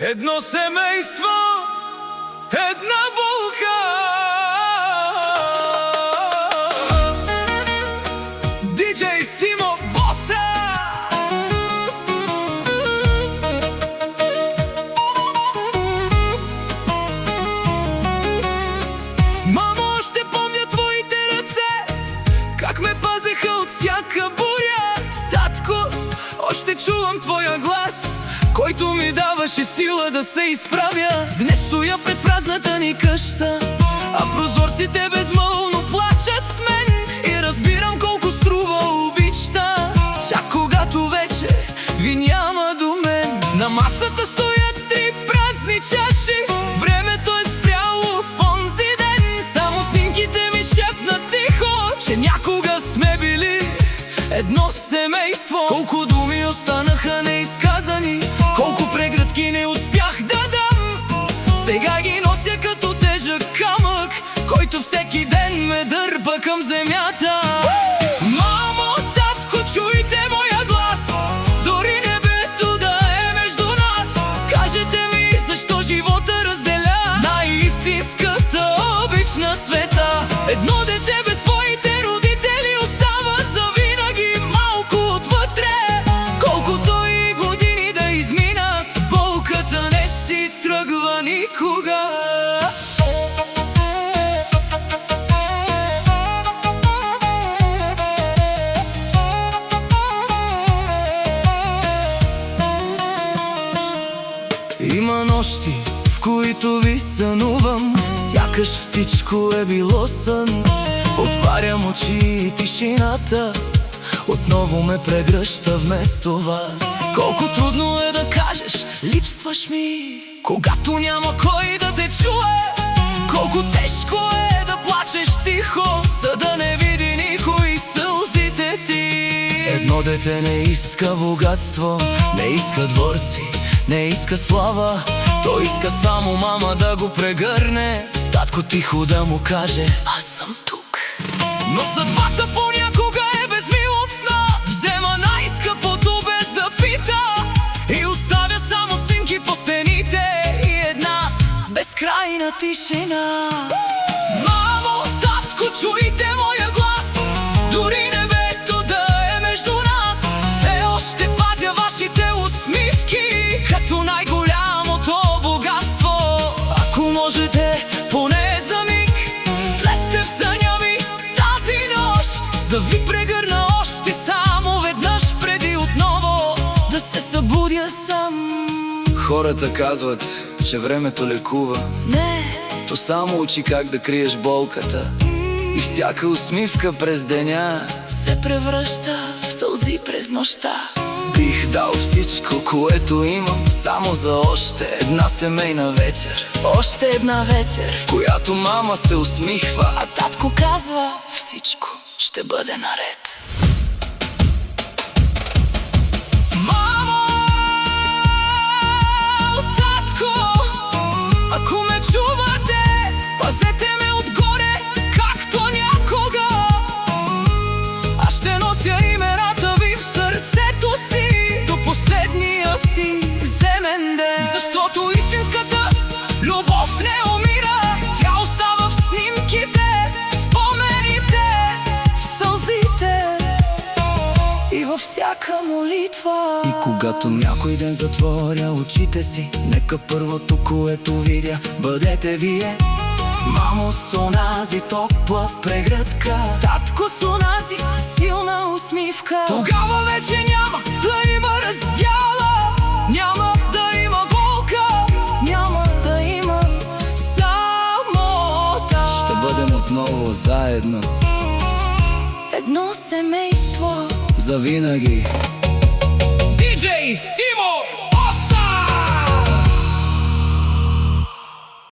Едно семейство, една булка. Диджей Симо Боса. Мамо, още помня твоите ръце, как ме пазеха от всяка буря. Татко, още чувам твоя глас, който ми даваше сила да се изправя. Днес стоя пред празната ни къща, а прозорците безмълвно плачат с мен. И разбирам колко струва обичта, чак когато вече ви няма до мен. На масата стоят 3 празни чаши, времето е спряло в онзи ден. Само снимките ми шепнат тихо, че някога сме били едно семейство. Колко думи останаха неизказани, колко преградки не успях да дам. Сега ги нося като тежък камък, който всеки ден ме дърпа към земята. Мамо, татко, чуйте моя глас, дори небето да е между нас. Кажете ми, защо живота разделя най-истинската обич на света. Едно дете без своите родители остава завинаги малко отвътре. Колкото и години да изминат, болката не си тръгва никога. Има нощи, в които ви сънувам, сякаш всичко е било сън. Отварям очи и тишината отново ме прегръща вместо вас. Колко трудно е да кажеш липсваш ми, когато няма кой да те чуе. Колко тежко е да плачеш тихо, за да не види никой сълзите ти. Едно дете не иска богатство, не иска дворци, не иска слава. Той иска само мама да го прегърне, татко тихо да му каже: аз съм тук. Но съдбата понякога е безмилостна, взема най-скъпото без да пита и оставя само снимки по стените и една безкрайна тишина. Мамо, татко, чуйте моя глас, дори небето да е между нас. Все още пазя вашите усмивки като най-голямото богатство. Ако можете, поне за миг, слезте в съня ми тази нощ, да ви прегърна още само веднъж, преди отново да се събудя сам. Хората казват, че времето лекува. Не, то само учи как да криеш болката. И всяка усмивка през деня се превръща в сълзи през нощта. Бих дал всичко, което имам, само за още една семейна вечер. Още една вечер, в която мама се усмихва, а татко казва: всичко ще бъде наред. Мамо, татко, ако ме чувате, пазете ме отгоре, както някога. Аз ще нося имената ви в сърцето си до последния си земен ден. Защото истинската любов не умира, тя остава в снимките, в спомените, в сълзите и във всяка молитва. И когато някой ден затворя очите си, нека първото, което видя, бъдете вие. Мамо, с онази топла прегръдка, татко, с онази силна усмивка. Тогава вече няма да има раздяла, няма да има болка, няма да има самота. Ще бъдем отново заедно, едно семейство завинаги. Диджей Симо!